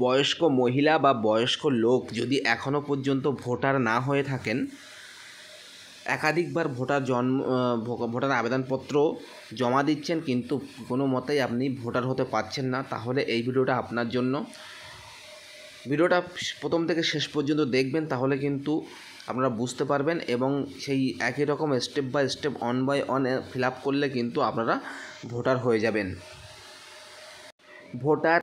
বয়স্ক মহিলা বা বয়স্ক লোক যদি এখনও পর্যন্ত ভোটার না হয়ে থাকেন, একাধিকবার ভোটার আবেদনপত্র জমা দিচ্ছেন কিন্তু কোনো মতেই আপনি ভোটার হতে পারছেন না, তাহলে এই ভিডিওটা আপনার জন্য। ভিডিওটা প্রথম থেকে শেষ পর্যন্ত দেখবেন, তাহলে কিন্তু আপনারা বুঝতে পারবেন এবং সেই একই রকম step by step one by one fill up করলে কিন্তু আপনারা ভোটার হয়ে যাবেন। ভোটার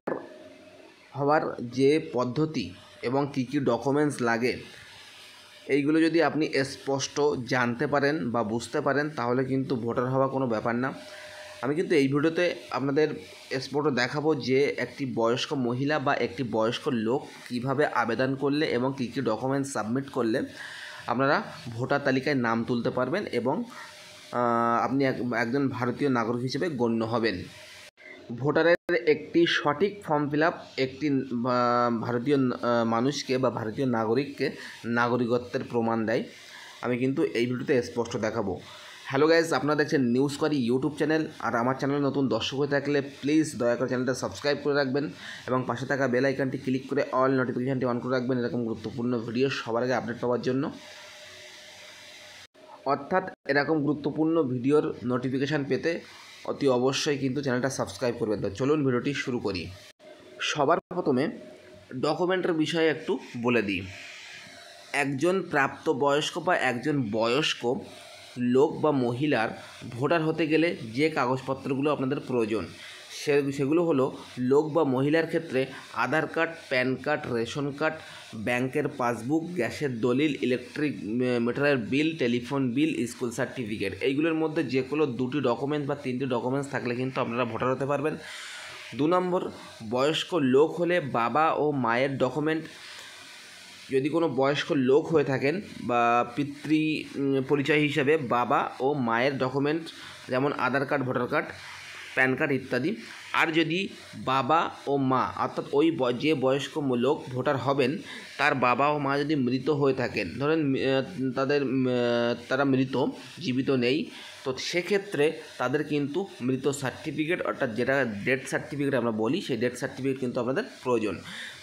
হওয়ার যে পদ্ধতি এবং কী কী ডকুমেন্টস লাগে, এইগুলো যদি আপনি স্পষ্ট জানতে পারেন বা বুঝতে পারেন, তাহলে কিন্তু ভোটার হওয়া কোনো ব্যাপার না। আমি কিন্তু এই ভিডিওতে আপনাদের স্পষ্ট দেখাবো যে একটি বয়স্ক মহিলা বা একটি বয়স্ক লোক কিভাবে আবেদন করলে এবং কী কী ডকুমেন্টস সাবমিট করলে আপনারা ভোটার তালিকায় নাম তুলতে পারবেন এবং আপনি একজন ভারতীয় নাগরিক হিসেবে গণ্য হবেন। ভোটারের একটি সঠিক ফর্ম ফিল আপ একটি ভারতীয় মানুষকে বা ভারতীয় নাগরিককে নাগরিকত্বের প্রমাণ দেয়। আমি কিন্তু এই ভিডিওতে স্পষ্ট দেখাবো। হ্যালো গাইজ, আপনারা দেখছেন নিউজ কোয়ারি ইউটিউব চ্যানেল। আর আমার চ্যানেলে নতুন দর্শক হয়ে থাকলে প্লিজ দয়া করে চ্যানেলটা সাবস্ক্রাইব করে রাখবেন এবং পাশে থাকা বেল আইকনটি ক্লিক করে অল নোটিফিকেশানটি অন করে রাখবেন এরকম গুরুত্বপূর্ণ ভিডিও সবার আগে আপডেট পাওয়ার জন্য। অর্থাৎ এরকম গুরুত্বপূর্ণ ভিডিওর নোটিফিকেশান পেতে অতি অবশ্যই কিন্তু চ্যানেলটা সাবস্ক্রাইব করবেন। তো চলুন ভিডিওটি শুরু করি। সবার প্রথমে ডকুমেন্টের বিষয়ে একটু বলে দিই। একজন প্রাপ্তবয়স্ক বা একজন বয়স্ক লোক বা মহিলার ভোটার হতে গেলে যে কাগজপত্রগুলো আপনাদের প্রয়োজন সেগুলো হলো, লোক বা মহিলার ক্ষেত্রে Aadhaar card, PAN card, ration card, ব্যাংকের পাসবুক, গ্যাসের দলিল, ইলেকট্রিক মিটারের bill, telephone bill, school certificate. এইগুলোর মধ্যে যে কোনো দুটি ডকুমেন্টস বা তিনটি ডকুমেন্টস থাকলে কিন্তু আপনারা ভোটার হতে পারবেন। 2 নম্বর, বয়স্ক লোক হলে বাবা ও মায়ের ডকুমেন্ট। যদি কোনো বয়স্ক লোক হয়ে থাকেন বা পিতৃ পরিচয় হিসেবে বাবা ও মায়ের ডকুমেন্ট, যেমন Aadhaar card, voter card, PAN card ইত্যাদি। আর যদি বাবা ও মা অর্থাৎ যে বয়স্ক লোক ভোটার হবেন তার বাবা ও মা যদি মৃত হয়ে থাকেন, ধরেন তারা মৃত, জীবিত নেই, তো সেক্ষেত্রে তাদের কিন্তু মৃত সার্টিফিকেট অর্থাৎ যেটা ডেথ সার্টিফিকেট আমরা বলি, সেই ডেথ সার্টিফিকেট কিন্তু আপনাদের প্রয়োজন।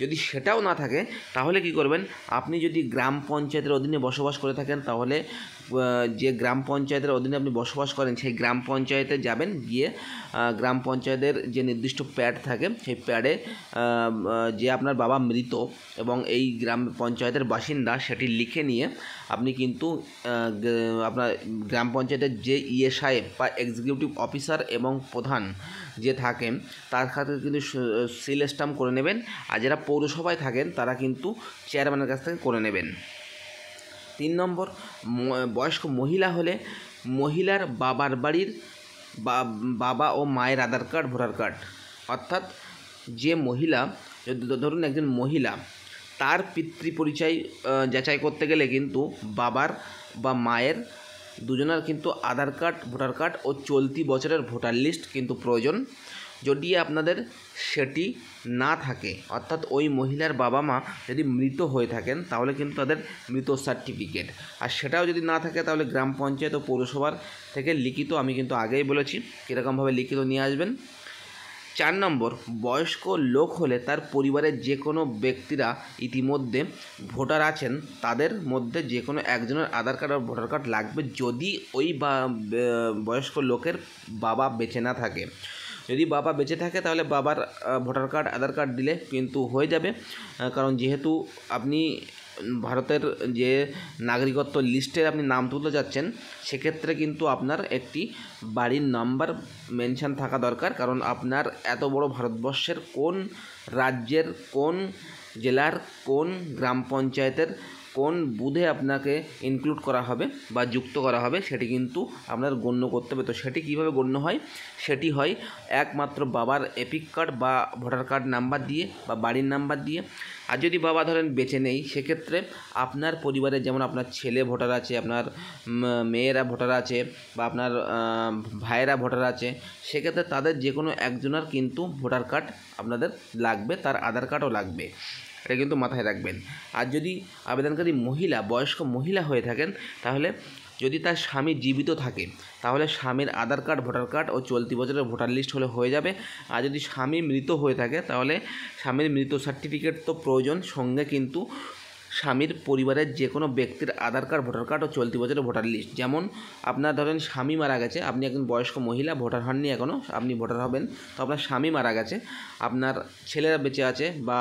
যদি সেটাও না থাকে তাহলে কি করবেন, আপনি যদি গ্রাম পঞ্চায়েতের অধীনে বসবাস করে থাকেন তাহলে যে গ্রাম পঞ্চায়েতের অধীনে আপনি বসবাস করেন সেই গ্রাম পঞ্চায়েতে যাবেন, গিয়ে গ্রাম পঞ্চায়েতের যে নির্দিষ্ট প্যাড থাকে সেই প্যাডে যে আপনার বাবা মৃত এবং এই গ্রাম পঞ্চায়েতের বাসিন্দা সেটি লিখে নিয়ে আপনি কিন্তু আপনার গ্রাম পঞ্চায়েতের যে ইএসআই বা এক্সিকিউটিভ অফিসার এবং প্রধান যে থাকেন তার কাছে কিন্তু সিল স্টাম্প করে নেবেন। আর যারা পৌরসভায় থাকেন তারা কিন্তু চেয়ারম্যানের কাছ থেকে করে নেবেন। 3 নম্বর, বয়স্ক মহিলা হলে মহিলার বাবার বাড়ির বাবা ও মায়ের আধার কার্ড, ভোটার কার্ড। অর্থাৎ যে মহিলা, ধরুন একজন মহিলা, তার পিতৃ পরিচয় যাচাই করতে গেলে কিন্তু বাবার বা মায়ের দুজনের কিন্তু আধার কার্ড, ভোটার কার্ড ও চলতি বছরের ভোটার লিস্ট কিন্তু প্রয়োজন। যদি আপনাদের সেটি না থাকে অর্থাৎ ওই মহিলার বাবা মা যদি মৃত হয়ে থাকেন তাহলে কিন্তু তাদের মৃত সার্টিফিকেট, আর সেটাও যদি না থাকে তাহলে গ্রাম পঞ্চায়েত ও পৌরসভার থেকে লিখিত, আমি কিন্তু আগেই বলেছি কীরকমভাবে লিখিত নিয়ে আসবেন। 4 নম্বর, বয়স্ক লোক হলে তার পরিবারের যে কোনো ব্যক্তিরা ইতিমধ্যে ভোটার আছেন তাদের মধ্যে যে কোনো একজনের আধার কার্ড আর ভোটার কার্ড লাগবে, যদি ওই বয়স্ক লোকের বাবা বেঁচে না থাকে। যদি বাবা বেঁচে থাকে তাহলে বাবার ভোটার কার্ড, আধার কার্ড দিলে কিন্তু হয়ে যাবে, কারণ যেহেতু আপনি ভারতের যে নাগরিকত্ব লিস্টে আপনি নাম তুলতে যাচ্ছেন সেক্ষেত্রে কিন্তু আপনার একটি বাড়ির নাম্বার মেনশন থাকা দরকার, কারণ আপনার এত বড় ভারতবর্ষের কোন রাজ্যের কোন জেলার কোন গ্রাম পঞ্চায়েতের কোন বুথে আপনাকে ইনক্লুড করা হবে বা যুক্ত করা হবে সেটি কিন্তু আপনার গণ্য করতে হবে। তো সেটি কীভাবে গণ্য হয়, সেটি হয় একমাত্র বাবার এপিক কার্ড বা ভোটার কার্ড নাম্বার দিয়ে বা বাড়ির নাম্বার দিয়ে। আর যদি বাবা ধরেন বেঁচে নেই সেক্ষেত্রে আপনার পরিবারের, যেমন আপনার ছেলে ভোটার আছে, আপনার মেয়েরা ভোটার আছে বা আপনার ভাইয়েরা ভোটার আছে, সেক্ষেত্রে তাদের যে কোনো একজনের কিন্তু ভোটার কার্ড আপনাদের লাগবে, তার আধার কার্ডও লাগবে, এটা কিন্তু মাথায় রাখবেন। আর যদি আবেদনকারী মহিলা, বয়স্ক মহিলা হয়ে থাকেন তাহলে যদি তার স্বামী জীবিত থাকে তাহলে স্বামীর আধার কার্ড, ভোটার কার্ড ও চলতি বছরের ভোটার লিস্ট হলে হয়ে যাবে। আর যদি স্বামী মৃত হয়ে থাকে তাহলে স্বামীর মৃত সার্টিফিকেট তো প্রয়োজন, সঙ্গে কিন্তু স্বামীর পরিবারের যে কোনো ব্যক্তির আধার কার্ড, ভোটার কার্ড ও চলতি বছরের ভোটার লিস্ট। যেমন আপনার ধরেন স্বামী মারা গেছে, আপনি একজন বয়স্ক মহিলা, ভোটার হননি এখনও, আপনি ভোটার হবেন, তো আপনার স্বামী মারা গেছে, আপনার ছেলেরা বেঁচে আছে বা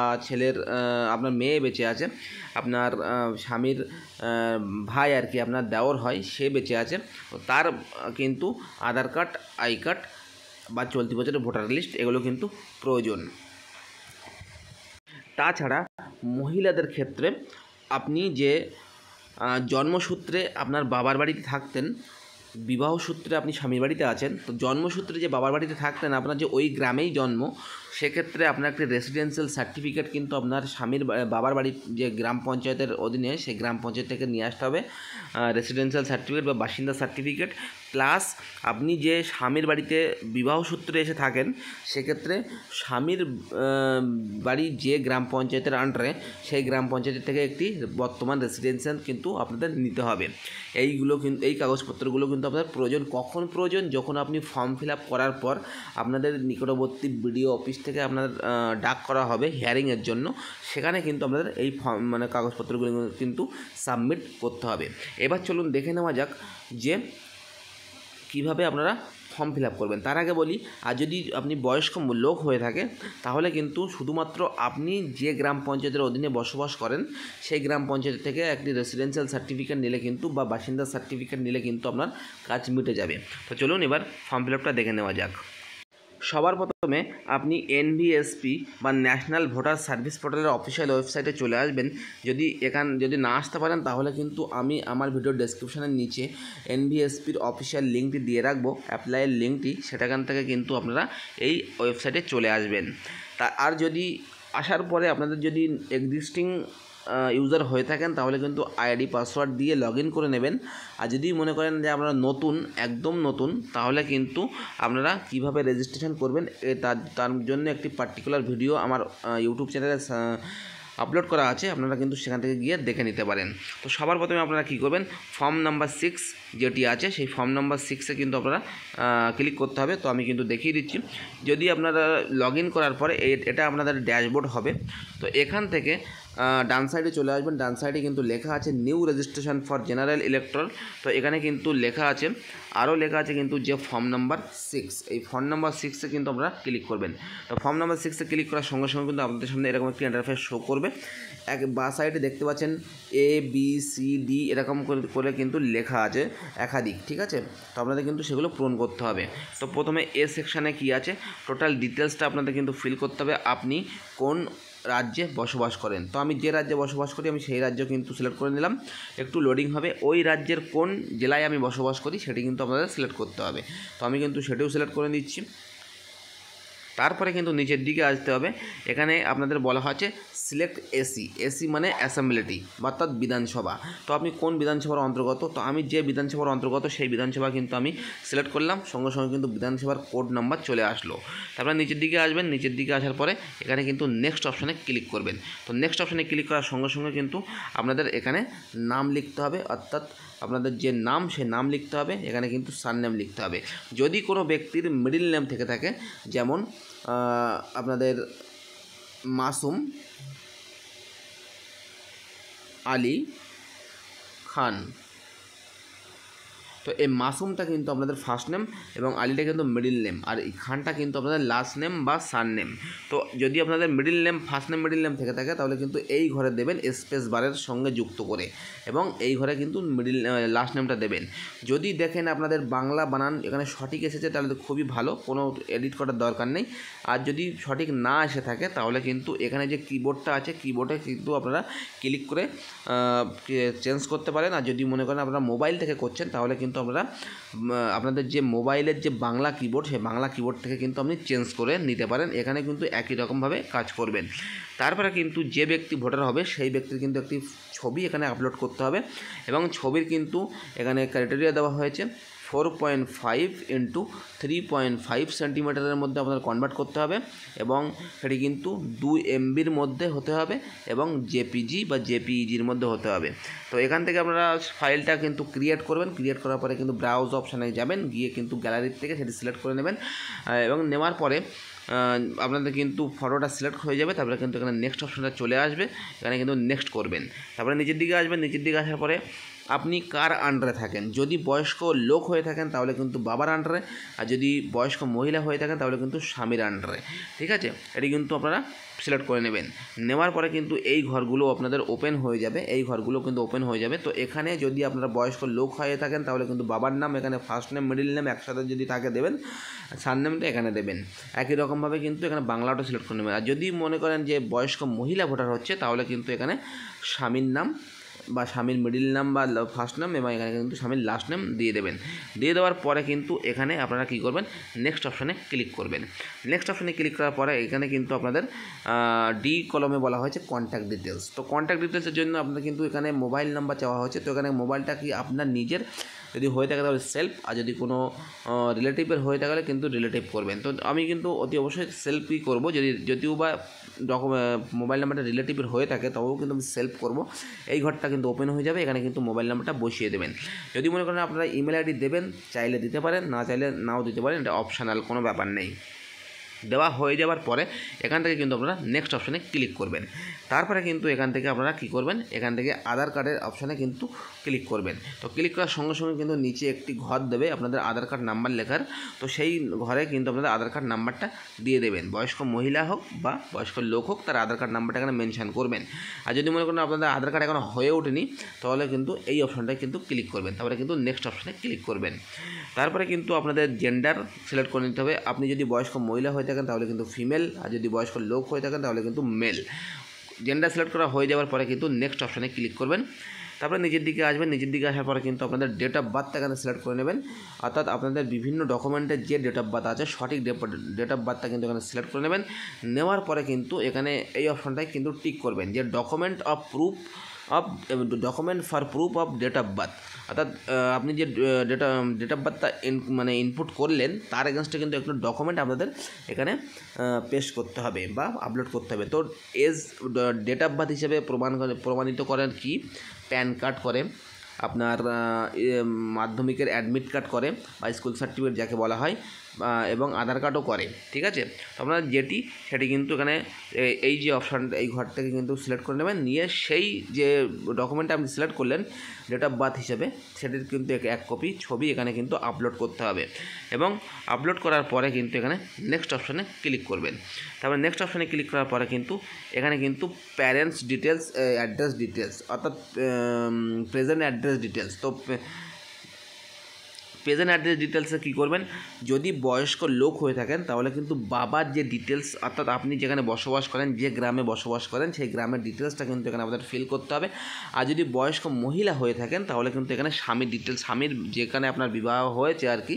আপনার মেয়ে বেঁচে আছে, আপনার স্বামীর ভাই আর কি, আপনার দেওর হয়, সে বেঁচে আছে, তো তার কিন্তু আধার কার্ড, আই কার্ড বা চলতি বছরের ভোটার লিস্ট এগুলো কিন্তু প্রয়োজন। তাছাড়া মহিলাদের ক্ষেত্রে আপনি যে জন্মসূত্রে আপনার বাবার বাড়িতে থাকতেন, বিবাহ সূত্রে আপনি স্বামীর বাড়িতে আছেন, তো জন্মসূত্রে যে বাবার বাড়িতে থাকতেন, আপনার যে ওই গ্রামেই জন্ম, সেক্ষেত্রে আপনার একটি রেসিডেন্সিয়াল সার্টিফিকেট কিন্তু আপনার স্বামীর বাবার বাড়ির যে গ্রাম পঞ্চায়েতের অধীনে, সেই গ্রাম পঞ্চায়েত থেকে নিয়ে আসতে হবে রেসিডেন্সিয়াল সার্টিফিকেট বা বাসিন্দা সার্টিফিকেট। প্লাস আপনি যে স্বামীর বাড়িতে বিবাহ সূত্রে এসে থাকেন, সেক্ষেত্রে স্বামীর বাড়ি যে গ্রাম পঞ্চায়েতের আন্ডারে, সেই গ্রাম পঞ্চায়েতের থেকে একটি বর্তমান রেসিডেন্সিয়াল কিন্তু আপনাদের নিতে হবে। এই কাগজপত্রগুলো কিন্তু আপনার প্রয়োজন। কখন প্রয়োজন? যখন আপনি ফর্ম ফিল আপ করার পর আপনাদের নিকটবর্তী বিডিও অফিস থেকে আপনাদের ডাক করা হবে হিয়ারিংয়ের জন্য, সেখানে কিন্তু আপনাদের এই কাগজপত্রগুলো কিন্তু সাবমিট করতে হবে। এবার চলুন দেখে নেওয়া যাক যে কীভাবে আপনারা ফর্ম ফিল আপ করবেন। তার আগে বলি, আর যদি আপনি বয়স্ক লোক হয়ে থাকে তাহলে কিন্তু শুধুমাত্র আপনি যে গ্রাম পঞ্চায়েতের অধীনে বসবাস করেন, সেই গ্রাম পঞ্চায়েত থেকে একটি রেসিডেন্সিয়াল সার্টিফিকেট নিলে কিন্তু বা বাসিন্দা সার্টিফিকেট নিলে কিন্তু আপনার কাজ মিটে যাবে। তো চলুন এবার ফর্ম ফিল আপটা দেখে নেওয়া যাক। সবার প্রথমে আপনি এনভিএসপি বা ন্যাশনাল ভোটার সার্ভিস পোর্টালের অফিসিয়াল ওয়েবসাইটে চলে আসবেন। যদি না আসতে পারেন তাহলে কিন্তু আমি আমার ভিডিও ডেসক্রিপশনের নিচে এনভিএসপির অফিসিয়াল লিঙ্কটি দিয়ে রাখবো, অ্যাপ্লাইয়ের লিঙ্কটি, সেটাখান থেকে কিন্তু আপনারা এই ওয়েবসাইটে চলে আসবেন। আর যদি আসার পরে আপনাদের যদি এক্সিস্টিং ইউজার হয়ে থাকেন তাহলে কিন্তু আইডি পাসওয়ার্ড দিয়ে লগ ইন করে নেবেন। আর যদি মনে করেন যে আপনারা নতুন, একদম নতুন, তাহলে কিন্তু আপনারা কিভাবে রেজিস্ট্রেশন করবেন তার জন্য একটি পার্টিকুলার ভিডিও আমার ইউটিউব চ্যানেলে আপলোড করা আছে, আপনারা কিন্তু সেখান থেকে গিয়ে দেখে নিতে পারেন। তো সবার প্রথমে আপনারা কী করবেন, ফর্ম নাম্বার 6 যেটি আছে সেই ফর্ম নাম্বার 6-এ কিন্তু আপনারা ক্লিক করতে হবে। তো আমি কিন্তু দেখিয়ে দিচ্ছি। যদি আপনারা লগ ইন করার পরে এটা আপনাদের ড্যাশবোর্ড হবে। তো এখান থেকে ডান সাইডে চলে আসবেন। ডান সাইডে কিন্তু লেখা আছে new registration for general elector. তো এখানে কিন্তু লেখা আছে, আরও লেখা আছে কিন্তু যে ফর্ম নাম্বার 6, এই ফর্ম নাম্বার 6-এ কিন্তু আপনারা ক্লিক করবেন। তো ফর্ম নাম্বার 6-এ ক্লিক করার সঙ্গে সঙ্গে কিন্তু আপনাদের সামনে এরকম একটি ইন্টারফেস শো করবে। বাঁ সাইডে দেখতে পাচ্ছেন ABCD এরকম করে কিন্তু লেখা আছে একাধিক, ঠিক আছে? তো আপনাদের কিন্তু সেগুলো পূরণ করতে হবে। তো প্রথমে এ সেকশানে কী আছে, টোটাল ডিটেলসটা আপনাদের কিন্তু ফিল করতে হবে, আপনি কোন রাজ্যে বসবাস করেন। তো আমি যে রাজ্যে বসবাস করি আমি সেই রাজ্য কিন্তু সিলেক্ট করে নিলাম। একটু লোডিং হবে। ওই রাজ্যের কোন জেলায় আমি বসবাস করি সেটি কিন্তু আপনাদের সিলেক্ট করতে হবে। তো আমি কিন্তু সেটাও সিলেক্ট করে নিচ্ছি। তারপরে কিন্তু নিচের দিকে আসতে হবে। এখানে আপনাদের বলা হয়েছে সিলেক্ট এসি মানে অ্যাসেম্বলিটি, অর্থাৎ বিধানসভা। তো আপনি কোন বিধানসভার অন্তর্গত, তো আমি যে বিধানসভার অন্তর্গত সেই বিধানসভা কিন্তু আমি সিলেক্ট করলাম। সঙ্গে সঙ্গে কিন্তু বিধানসভার কোড নাম্বার চলে আসলো। তারপরে নিচের দিকে আসবেন। নিচের দিকে আসার পরে এখানে কিন্তু নেক্সট অপশানে ক্লিক করবেন। তো নেক্সট অপশানে ক্লিক করার সঙ্গে সঙ্গে কিন্তু আপনাদের এখানে নাম লিখতে হবে, অর্থাৎ আপনাদের যে নাম সেই নাম লিখতে হবে। এখানে কিন্তু সারনেম লিখতে হবে। যদি কোনো ব্যক্তির মিডল নেম থেকে থাকে, যেমন আপনাদের মাসুম আলী খান, তো এই মাসুমটা কিন্তু আপনাদের ফার্স্ট নেম এবং আলীটা কিন্তু মিডিল নেম, আর এই খানটা কিন্তু আপনাদের লাস্ট নেম বা সার নেম। তো যদি আপনাদের middle name, first name, middle name থেকে থাকে তাহলে কিন্তু এই ঘরে দেবেন স্পেস বারের সঙ্গে যুক্ত করে, এবং এই ঘরে কিন্তু লাস্ট নেমটা দেবেন। যদি দেখেন আপনাদের বাংলা বানান এখানে সঠিক এসেছে তাহলে তো খুবই ভালো, কোনো এডিট করার দরকার নেই। আর যদি সঠিক না এসে থাকে তাহলে কিন্তু এখানে যে কিবোর্ডটা আছে, কিবোর্ডে কিন্তু আপনারা ক্লিক করে চেঞ্জ করতে পারেন। আর যদি মনে করেন আপনারা মোবাইল থেকে করছেন তাহলে কিন্তু আমরা আপনাদের যে মোবাইলের যে বাংলা কিবোর্ড, সেই বাংলা কিবোর্ড থেকে কিন্তু আপনি চেঞ্জ করে নিতে পারেন। এখানে কিন্তু একই রকমভাবে কাজ করবেন। তারপরে কিন্তু যে ব্যক্তি ভোটার হবে সেই ব্যক্তির কিন্তু একটি ছবি এখানে আপলোড করতে হবে, এবং ছবির কিন্তু এখানে ক্রাইটেরিয়া দেওয়া হয়েছে 4.5 ইন্টু 3.5 সেন্টিমিটারের মধ্যে আপনাদের কনভার্ট করতে হবে এবং সেটি কিন্তু 2 MBর মধ্যে হতে হবে এবং জেপিজি বা জেপিইজির মধ্যে হতে হবে। তো এখান থেকে আপনারা ফাইলটা কিন্তু ক্রিয়েট করবেন। ক্রিয়েট করার পরে কিন্তু ব্রাউজ অপশানে যাবেন, গিয়ে কিন্তু গ্যালারির থেকে সেটি সিলেক্ট করে নেবেন এবং নেওয়ার পরে আপনাদের কিন্তু ফটোটা সিলেক্ট হয়ে যাবে। তারপরে কিন্তু এখানে নেক্সট অপশানটা চলে আসবে, এখানে কিন্তু নেক্সট করবেন। তারপরে নিচের দিকে আসবেন, নিচের দিকে আসার পরে আপনি কার আন্ডারে থাকেন। যদি বয়স্ক লোক হয়ে থাকেন তাহলে কিন্তু বাবার আন্ডারে, আর যদি বয়স্ক মহিলা হয়ে থাকেন তাহলে কিন্তু স্বামীর আন্ডারে। ঠিক আছে, এটি কিন্তু আপনারা সিলেক্ট করে নেবেন। নেওয়ার পরে কিন্তু এই ঘরগুলো আপনাদের ওপেন হয়ে যাবে, এই ঘরগুলো কিন্তু ওপেন হয়ে যাবে। তো এখানে যদি আপনারা বয়স্ক লোক হয়ে থাকেন তাহলে কিন্তু বাবার নাম এখানে ফার্স্ট নেম মিডিল নেম একসাথে যদি থাকে দেবেন, সারনেমটা এখানে দেবেন। একই রকমভাবে কিন্তু এখানে বাংলাটা সিলেক্ট করে নেবেন। আর যদি মনে করেন যে বয়স্ক মহিলা ভোটার হচ্ছে তাহলে কিন্তু এখানে স্বামীর নাম বা স্বামীর মিডিল নাম বা ফার্স্ট নাম এবং এখানে কিন্তু স্বামীর লাস্ট নেম দিয়ে দেবেন। দিয়ে দেওয়ার পরে কিন্তু এখানে আপনারা কী করবেন, নেক্সট অপশানে ক্লিক করবেন। নেক্সট অপশানে ক্লিক করার পরে এখানে কিন্তু আপনাদের ডি কলমে বলা হয়েছে কন্ট্যাক্ট ডিটেলস। তো কন্ট্যাক্ট ডিটেলসের জন্য আপনাদের কিন্তু এখানে মোবাইল নাম্বার চাওয়া হয়েছে। তো এখানে মোবাইলটা কি আপনার নিজের যদি হয়ে থাকে তাহলে সেলফ, আর যদি কোনো রিলেটিভের হয়ে থাকলে কিন্তু রিলেটিভ করবেন। তো আমি কিন্তু অতি অবশ্যই সেলফই করব। যদিও বা মোবাইল নাম্বারটা রিলেটিভের হয়ে থাকে তবেও কিন্তু আমি সেলফ করব। এই ঘরটা কিন্তু ওপেন হয়ে যাবে, এখানে কিন্তু মোবাইল নাম্বারটা বসিয়ে দেবেন। যদি মনে করেন আপনারা ইমেল আইডি দেবেন, চাইলে দিতে পারেন, না চাইলে নাও দিতে পারেন, এটা অপশনাল, কোনো ব্যাপার নেই। দেওয়া হয়ে যাওয়ার পরে এখান থেকে কিন্তু আপনারা নেক্সট অপশানে ক্লিক করবেন। তারপরে কিন্তু এখান থেকে আপনারা কী করবেন, এখান থেকে আধার কার্ডের অপশানে কিন্তু ক্লিক করবেন। তো ক্লিক করার সঙ্গে সঙ্গে কিন্তু নিচে একটি ঘর দেবে আপনাদের আধার কার্ড নাম্বার লেখার। তো সেই ঘরে কিন্তু আপনাদের আধার কার্ড নাম্বারটা দিয়ে দেবেন। বয়স্ক মহিলা হোক বা বয়স্ক লোক হোক, তার আধার কার্ড নাম্বারটা এখানে মেনশন করবেন। আর যদি মনে করেন আপনাদের আধার কার্ড এখনও হয়ে ওঠেনি তাহলে কিন্তু এই অপশানটায় কিন্তু ক্লিক করবেন। তারপরে কিন্তু নেক্সট অপশানে ক্লিক করবেন। তারপরে কিন্তু আপনাদের জেন্ডার সিলেক্ট করে নিতে হবে। আপনি যদি বয়স্ক মহিলা হয়ে থাকেন তাহলে কিন্তু ফিমেল, আর যদি বয়স্ক লোক হয়ে থাকেন তাহলে কিন্তু মেল। জেন্ডার সিলেক্ট করা হয়ে যাওয়ার পরে কিন্তু নেক্সট অপশানে ক্লিক করবেন। তারপরে নিজের দিকে আসবেন, নিজের দিকে আসার পরে কিন্তু আপনাদের ডেট অফ বার্থটা এখানে সিলেক্ট করে নেবেন। অর্থাৎ আপনাদের বিভিন্ন ডকুমেন্টের যে ডেট অফ বার্থ আছে সঠিক ডেট অফ বার্থটা কিন্তু এখানে সিলেক্ট করে নেবেন। নেওয়ার পরে কিন্তু এখানে এই অপশানটায় কিন্তু টিক করবেন যে document for proof of date of birth. অর্থাৎ আপনি যে ডেট অফ বার্থটা ইনপুট করলেন তার এগেনস্টে কিন্তু একটা ডকুমেন্ট আপনাদের এখানে পেস্ট করতে হবে বা আপলোড করতে হবে। তো ডেট অফ বার্থ হিসেবে প্রমাণিত করেন কি, প্যান কার্ড করে, আপনার মাধ্যমিকের অ্যাডমিট কার্ড করে বা স্কুল সার্টিফিকেট যাকে বলা হয়, এবং আধার কার্ডও করে। ঠিক আছে, তো আপনারা সেটি কিন্তু এখানে এই যে অপশানটা এই ঘর থেকে কিন্তু সিলেক্ট করে নেবেন। নিয়ে সেই যে ডকুমেন্টটা আপনি সিলেক্ট করলেন ডেট অফ বার্থ হিসেবে সেটির কিন্তু এক কপি ছবি এখানে কিন্তু আপলোড করতে হবে এবং আপলোড করার পরে কিন্তু এখানে নেক্সট অপশানে ক্লিক করবেন। তারপরে নেক্সট অপশানে ক্লিক করার পরে কিন্তু এখানে কিন্তু প্যারেন্টস ডিটেলস, অ্যাড্রেস ডিটেলস, অর্থাৎ প্রেজেন্ট অ্যাড্রেস ডিটেলস। তো প্রেজেন্ট অ্যাড্রেস ডিটেলসে কী করবেন, যদি বয়স্ক লোক হয়ে থাকেন তাহলে কিন্তু বাবার যে ডিটেলস, অর্থাৎ আপনি যেখানে বসবাস করেন, যে গ্রামে বসবাস করেন সেই গ্রামের ডিটেলসটা কিন্তু এখানে আমাদের ফিল করতে হবে। আর যদি বয়স্ক মহিলা হয়ে থাকেন তাহলে কিন্তু এখানে স্বামীর ডিটেলস, স্বামীর যেখানে আপনার বিবাহ হয়েছে আর কি,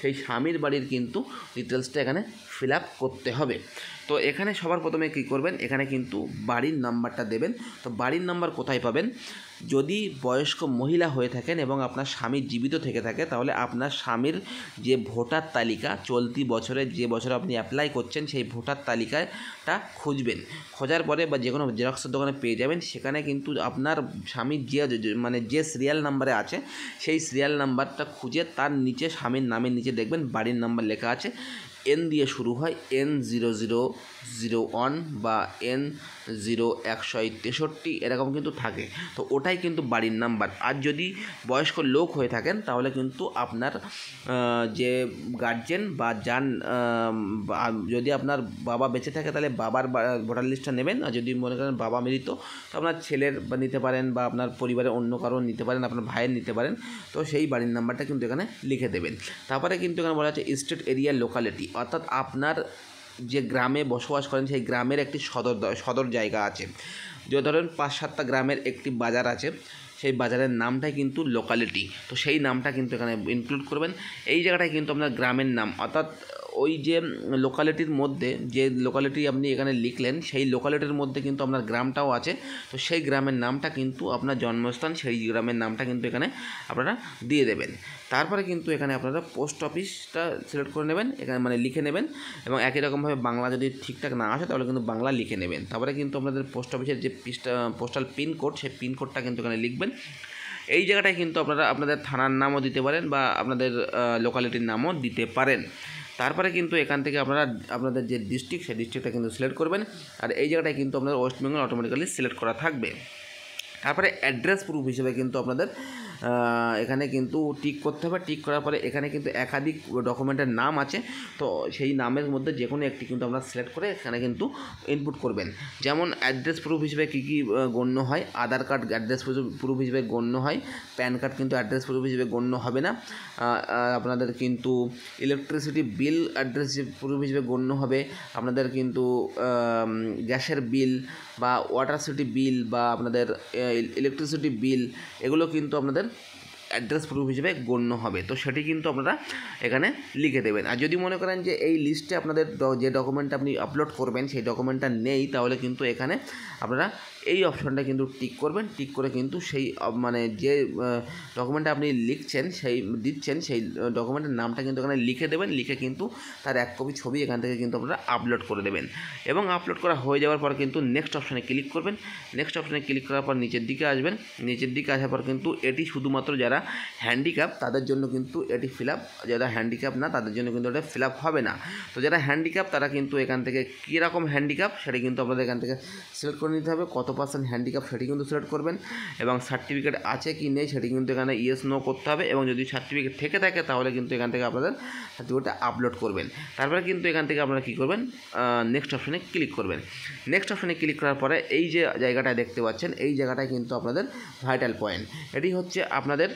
সেই স্বামীর বাড়ির কিন্তু ডিটেলসটা এখানে ফিল আপ করতে হবে। তো এখানে সবার প্রথমে কী করবেন, এখানে কিন্তু বাড়ির নাম্বারটা দেবেন। তো বাড়ির নাম্বার কোথায় পাবেন, যদি বয়স্ক মহিলা হয়ে থাকেন এবং আপনার স্বামী জীবিত থেকে থাকে তাহলে আপনার স্বামীর যে ভোটার তালিকা চলতি বছরে, যে বছরে আপনি অ্যাপ্লাই করছেন সেই ভোটার তালিকাটা খুঁজবেন। খোঁজার পরে বা যে কোনো জেরক্সের দোকানে পেয়ে যাবেন। সেখানে কিন্তু আপনার স্বামীর যে সিরিয়াল নাম্বারে আছে সেই সিরিয়াল নাম্বারটা খুঁজে তার নিচে স্বামীর নামের নিচে দেখবেন বাড়ির নাম্বার লেখা আছে, এন দিয়ে শুরু হয়, N0001 বা N0163 এরকম কিন্তু থাকে। তো ওটাই কিন্তু বাড়ির নাম্বার। আর যদি বয়স্ক লোক হয়ে থাকেন তাহলে কিন্তু আপনার যে গার্জেন বা যদি আপনার বাবা বেঁচে থাকে তাহলে বাবার ভোটার লিস্টটা নেবেন। আর যদি মনে করেন বাবা মৃত তো আপনার ছেলের বা নিতে পারেন বা আপনার পরিবারের অন্য কারো নিতে পারেন, আপনার ভাইয়ের নিতে পারেন। তো সেই বাড়ির নাম্বারটা কিন্তু এখানে লিখে দেবেন। তারপরে কিন্তু এখানে বলা আছে স্টেট এরিয়া লোকালিটি, অর্থাৎ আপনার যে গ্রামে বসবাস করেন সেই গ্রামের একটি সদর জায়গা আছে। যে ধরেন 5-7টা গ্রামের একটি বাজার আছে, সেই বাজারের নামটাই কিন্তু লোকালিটি। তো সেই নামটা কিন্তু এখানে ইনক্লুড করবেন। এই জায়গাটায় কিন্তু আপনার গ্রামের নাম, অর্থাৎ ওই যে লোকালিটির মধ্যে যে লোকালিটি আপনি এখানে লিখলেন সেই লোকালিটির মধ্যে কিন্তু আপনার গ্রামটাও আছে, তো সেই গ্রামের নামটা কিন্তু আপনার জন্মস্থান, সেই গ্রামের নামটা কিন্তু এখানে আপনারা দিয়ে দেবেন। তারপরে কিন্তু এখানে আপনারা পোস্ট অফিসটা সিলেক্ট করে নেবেন, এখানে মানে লিখে নেবেন, এবং একই রকমভাবে বাংলা যদি ঠিকঠাক না আসে তাহলে কিন্তু বাংলা লিখে নেবেন। তারপরে কিন্তু আপনাদের পোস্ট অফিসের যে পোস্টাল পিনকোড, সেই পিনকোডটা কিন্তু এখানে লিখবেন। এই জায়গাটায় কিন্তু আপনারা আপনাদের থানার নামও দিতে পারেন বা আপনাদের লোকালিটির নামও দিতে পারেন। তারপরে কিন্তু এখান থেকে আপনারা আপনাদের যে ডিস্ট্রিক্ট, সেই ডিস্ট্রিক্টটা কিন্তু সিলেক্ট করবেন, আর এই জায়গাটায় কিন্তু আপনাদের ওয়েস্ট বেঙ্গল অটোমেটিক্যালি সিলেক্ট করা থাকবে। তারপরে অ্যাড্রেস প্রুফ হিসেবে কিন্তু আপনাদের এখানে কিন্তু টিক করতে হবে। টিক করার পরে এখানে কিন্তু একাধিক ডকুমেন্টের নাম আছে, তো সেই নামের মধ্যে যে কোনো একটি কিন্তু আমরা সিলেক্ট করে এখানে কিন্তু ইনপুট করবেন। যেমন অ্যাড্রেস প্রুফ হিসেবে কী কী গণ্য হয়, আধার কার্ড অ্যাড্রেস প্রুফ হিসেবে গণ্য হয়, প্যান কার্ড কিন্তু অ্যাড্রেস প্রুফ হিসেবে গণ্য হবে না। আপনাদের কিন্তু ইলেকট্রিসিটি বিল অ্যাড্রেস প্রুফ হিসেবে গণ্য হবে, আপনাদের কিন্তু গ্যাসের বিল বা ওয়াটার সিটি বিল বা আপনাদের ইলেকট্রিসিটি বিল, এগুলো কিন্তু আপনাদের অ্যাড্রেস প্রুফ হিসেবে গণ্য হবে। তো সেটি কিন্তু আপনারা এখানে লিখে দেবেন। আর যদি মনে করেন যে এই লিস্টে আপনাদের যে ডকুমেন্টটা আপনি আপলোড করবেন সেই ডকুমেন্টটা নেই, তাহলে কিন্তু এখানে আপনারা এই অপশনটা কিন্তু টিক করবেন। টিক করে কিন্তু সেই মানে যে ডকুমেন্টটা আপনি লিখছেন সেই দিচ্ছেন সেই ডকুমেন্টের নামটা কিন্তু এখানে লিখে দেবেন। লিখে কিন্তু তার এক কপি ছবি এখান থেকে কিন্তু আপনারা আপলোড করে দেবেন। এবং আপলোড করা হয়ে যাওয়ার পর কিন্তু নেক্সট অপশানে ক্লিক করবেন। নেক্সট অপশানে ক্লিক করার পর নিচের দিকে আসবেন। নিচের দিকে আসার পর কিন্তু এটি শুধুমাত্র যারা হ্যান্ডিক্যাপ তাদের জন্য কিন্তু এটি ফিল আপ, যারা হ্যান্ডিক্যাপ না তাদের জন্য কিন্তু এটা ফিল আপ হবে না। তো যারা হ্যান্ডিক্যাপ তারা কিন্তু এখান থেকে কীরকম হ্যান্ডিক্যাপ সেটা কিন্তু আপনাদের এখান থেকে সিলেক্ট করে নিতে হবে। কত পার্সেন্ট হ্যান্ডিক্যাপ সেটি কিন্তু সিলেক্ট করবেন, এবং সার্টিফিকেট আছে কি নেই সেটি কিন্তু এখানে ইয়েস নো করতে হবে। এবং যদি সার্টিফিকেট থেকে থাকে তাহলে কিন্তু এখান থেকে আপনাদের সার্টিফিকেটটা আপলোড করবেন। তারপরে কিন্তু এখান থেকে আপনারা কী করবেন, নেক্সট অপশানে ক্লিক করবেন। নেক্সট অপশানে ক্লিক করার পরে এই যে জায়গাটায় দেখতে পাচ্ছেন, এই জায়গাটায় কিন্তু আপনাদের ভাইটাল পয়েন্ট, এটি হচ্ছে আপনাদের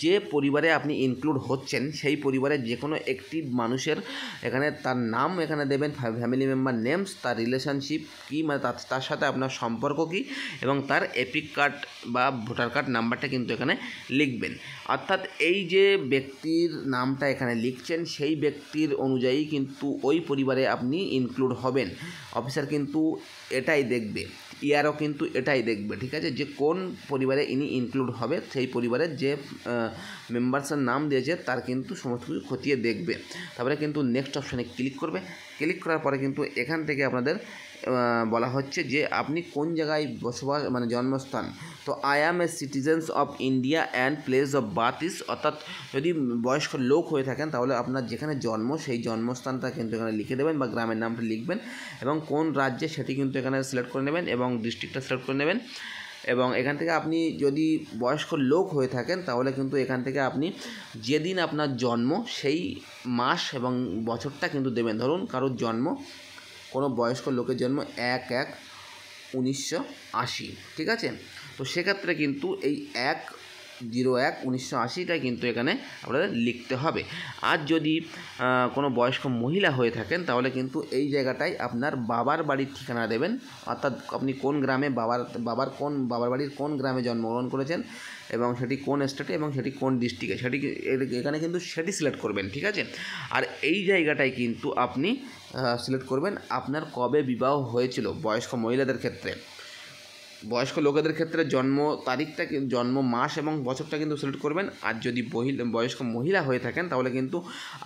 যে পরিবারে আপনি ইনক্লুড হচ্ছেন সেই পরিবারের যে কোনো একটি মানুষের এখানে তার নাম এখানে দেবেন, ফ্যামিলি মেম্বার নেমস, তার রিলেশনশিপ কী, মানে তার সাথে আপনার সম্পর্ক কী, এবং তার এপিক কার্ড বা ভোটার কার্ড নাম্বারটা কিন্তু এখানে লিখবেন। অর্থাৎ এই যে ব্যক্তির নামটা এখানে লিখছেন সেই ব্যক্তির অনুযায়ী কিন্তু ওই পরিবারে আপনি ইনক্লুড হবেন। অফিসার কিন্তু এটাই দেখবে, ইয়ারও কিন্তু এটাই দেখবে, ঠিক আছে, যে কোন পরিবারে ইনি ইনক্লুড হবে, সেই পরিবারের যে মেম্বার্সের নাম দিয়েছে তার কিন্তু সমস্ত কিছু খতিয়ে দেখবে। তারপরে কিন্তু নেক্সট অপশানে ক্লিক করবে। ক্লিক করার পরে কিন্তু এখান থেকে আপনাদের বলা হচ্ছে যে আপনি কোন জায়গায় বসবাস, মানে জন্মস্থান। তো I am a citizens of India and place of birth is, অর্থাৎ যদি বয়স্ক লোক হয়ে থাকেন তাহলে আপনার যেখানে জন্ম সেই জন্মস্থানটা কিন্তু এখানে লিখে দেবেন বা গ্রামের নামটা লিখবেন, এবং কোন রাজ্যে সেটি কিন্তু এখানে সিলেক্ট করে নেবেন এবং ডিস্ট্রিক্টটা সিলেক্ট করে নেবেন। এবং এখান থেকে আপনি যদি বয়স্ক লোক হয়ে থাকেন তাহলে কিন্তু এখান থেকে আপনি যেদিন আপনার জন্ম সেই মাস এবং বছরটা কিন্তু দেবেন। ধরুন কারোর জন্ম, কোনো বয়স্ক লোকের জন্ম 1/1/1980, ঠিক আছে, তো সেক্ষেত্রে কিন্তু এই 1/01/1980টা কিন্তু এখানে আপনাদের লিখতে হবে। আর যদি কোনো বয়স্ক মহিলা হয়ে থাকেন তাহলে কিন্তু এই জায়গাটায় আপনার বাবার বাড়ির ঠিকানা দেবেন, অর্থাৎ আপনি কোন গ্রামে বাবার বাড়ির কোন গ্রামে জন্মগ্রহণ করেছেন এবং সেটি কোন স্টেটে এবং সেটি কোন ডিস্ট্রিক্টে সেটি এখানে কিন্তু সেটি সিলেক্ট করবেন, ঠিক আছে। আর এই জায়গাটায় কিন্তু আপনি সিলেক্ট করবেন আপনার কবে বিবাহ হয়েছিল। বয়স্ক মহিলাদের ক্ষেত্রে, বয়স্ক লোকেদের ক্ষেত্রে জন্ম তারিখটা, জন্ম মাস এবং বছরটা কিন্তু সিলেক্ট করবেন। আর যদি বয়স্ক মহিলা হয়ে থাকেন তাহলে কিন্তু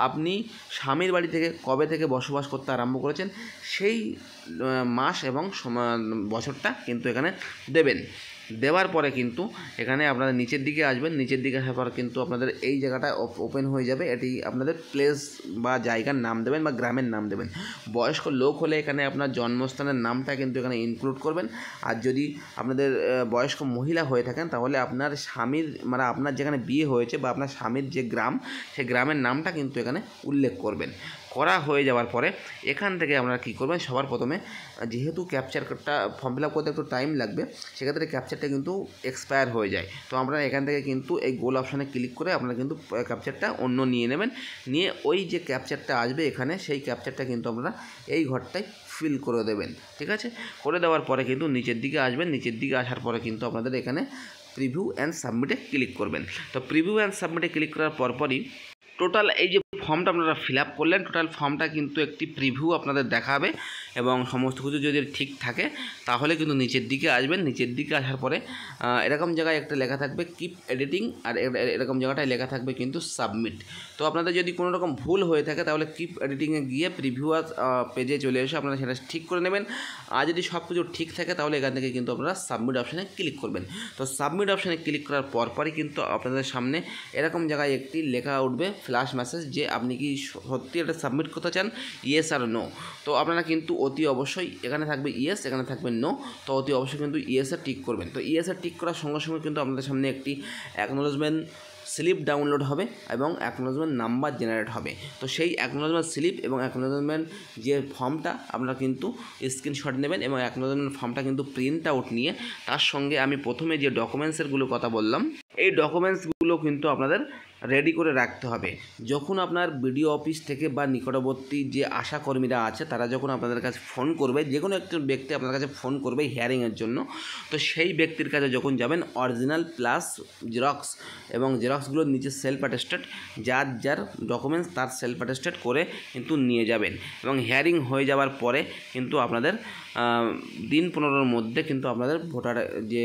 আপনি স্বামীর বাড়ি থেকে কবে থেকে বসবাস করতে আরম্ভ করেছেন সেই মাস এবং বছরটা কিন্তু এখানে দেবেন। দেওয়ার পরে কিন্তু এখানে আপনারা নিচের দিকে আসবেন। নিচের দিকে আসার পর কিন্তু আপনাদের এই জায়গাটা ওপেন হয়ে যাবে। এটি আপনাদের প্লেস বা জায়গার নাম দেবেন বা গ্রামের নাম দেবেন। বয়স্ক লোক হলে এখানে আপনার জন্মস্থানের নামটা কিন্তু এখানে ইনক্লুড করবেন। আর যদি আপনাদের বয়স্ক মহিলা হয়ে থাকেন তাহলে আপনার স্বামীর, মানে আপনার যেখানে বিয়ে হয়েছে বা আপনার স্বামীর যে গ্রাম সেই গ্রামের নামটা কিন্তু এখানে উল্লেখ করবেন। করা হয়ে যাওয়ার পরে এখান থেকে আপনারা কী করবেন, সবার প্রথমে যেহেতু ক্যাপচারটা ফর্ম ফিল আপ করতে একটু টাইম লাগবে, সেক্ষেত্রে ক্যাপচারটা কিন্তু এক্সপায়ার হয়ে যায়। তো আপনারা এখান থেকে কিন্তু এই গোল অপশানে ক্লিক করে আপনারা কিন্তু ক্যাপচারটা অন্য নিয়ে নেবেন। নিয়ে ওই যে ক্যাপচারটা আসবে এখানে সেই ক্যাপচারটা কিন্তু আপনারা এই ঘরটায় ফিল করে দেবেন, ঠিক আছে। করে দেওয়ার পরে কিন্তু নিচের দিকে আসবেন। নিচের দিকে আসার পরে কিন্তু আপনাদের এখানে প্রিভিউ অ্যান্ড সাবমিটে ক্লিক করবেন। তো প্রিভিউ অ্যান্ড সাবমিটে ক্লিক করার পরপরই টোটাল এই যে ফর্মটা আপনারা ফিল আপ করলেন, টোটাল ফর্মটা কিন্তু একটি প্রিভিউ আপনাদের দেখাবে এবং সমস্ত কিছু যদি ঠিক থাকে তাহলে কিন্তু নিচের দিকে আসবেন। নিচের দিকে আসার পরে এরকম জায়গায় একটা লেখা থাকবে কিপ এডিটিং, আর এরকম জায়গাটায় লেখা থাকবে কিন্তু সাবমিট। তো আপনাদের যদি কোনো রকম ভুল হয়ে থাকে তাহলে কিপ এডিটিংয়ে গিয়ে প্রিভিউ পেজে চলে এসে আপনারা সেটা ঠিক করে নেবেন। আর যদি সব কিছু ঠিক থাকে তাহলে এখান থেকে কিন্তু আপনারা সাবমিট অপশানে ক্লিক করবেন। তো সাবমিট অপশানে ক্লিক করার পরপরই কিন্তু আপনাদের সামনে এরকম জায়গায় একটি লেখা উঠবে ফ্ল্যাশ মেসেজ যে আপনি কি সত্যি এটা সাবমিট করতে চান, ইয়েস আর নো। তো আপনারা কিন্তু অতি অবশ্যই এখানে থাকবে ইয়েস, এখানে থাকবে নো, তো অতি অবশ্যই কিন্তু ইয়েসে টিক করবেন। তো ইয়েসে টিক করার সঙ্গে সঙ্গে কিন্তু আপনাদের সামনে একটি অ্যাকনোলেজমেন্ট স্লিপ ডাউনলোড হবে এবং অ্যাকনোলেজমেন্ট নাম্বার জেনারেট হবে। তো সেই অ্যাকনোলেজমেন্ট স্লিপ এবং অ্যাকনোলেজমেন্ট যে ফর্মটা আপনারা কিন্তু স্ক্রিনশট নেবেন এবং অ্যাকনোলেজমেন্ট ফর্মটা কিন্তু প্রিন্ট আউট নিয়ে তার সঙ্গে আমি প্রথমে যে ডকুমেন্টসেরগুলো কথা বললাম এই ডকুমেন্টসগুলো কিন্তু আপনাদের রেডি করে রাখতে হবে। যখন আপনার বিডিও অফিস থেকে বা নিকটবর্তী যে আশাকর্মীরা আছে তারা যখন আপনাদের কাছে ফোন করবে, যে কোনো একজন ব্যক্তি আপনার কাছে ফোন করবে হিয়ারিংয়ের জন্য, তো সেই ব্যক্তির কাছে যখন যাবেন অরিজিনাল প্লাস জেরক্স এবং জেরক্সগুলোর নিচে সেলফ অ্যাটেস্টেড, যার যার ডকুমেন্টস তার সেলফ অ্যাটেস্টেড করে কিন্তু নিয়ে যাবেন। এবং হিয়ারিং হয়ে যাওয়ার পরে কিন্তু আপনাদের দিন 15-র মধ্যে কিন্তু আপনাদের ভোটার যে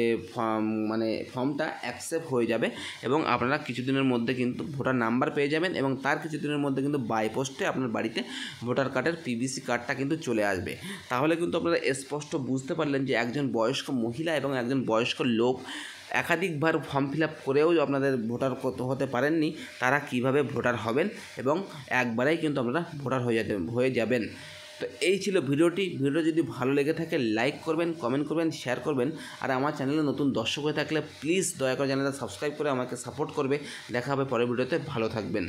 ফর্মটা অ্যাকসেপ্ট হয়ে যাবে এবং আপনারা কিছুদিনের মধ্যে কিন্তু ভোটার নাম্বার পেয়ে যাবেন এবং তার কিছুদিনের মধ্যে কিন্তু বাই পোস্টে আপনার বাড়িতে ভোটার কার্ডের পিভিসি কার্ডটা কিন্তু চলে আসবে। তাহলে কিন্তু আপনারা স্পষ্ট বুঝতে পারলেন যে একজন বয়স্ক মহিলা এবং একজন বয়স্ক লোক একাধিকবার ফর্ম ফিল আপ করেও আপনাদের ভোটার হতে পারেননি, তারা কিভাবে ভোটার হবেন এবং একবারেই কিন্তু আপনারা ভোটার হয়ে যাবেন। তো এই ছিল ভিডিওটি যদি ভালো লেগে থাকে লাইক করবেন, কমেন্ট করবেন, শেয়ার করবেন। আর আমার চ্যানেলে নতুন দর্শক হয়ে থাকলে প্লিজ দয়া করে চ্যানেলটা সাবস্ক্রাইব করে আমাকে সাপোর্ট করবে। দেখা হবে পরের ভিডিওতে, ভালো থাকবেন।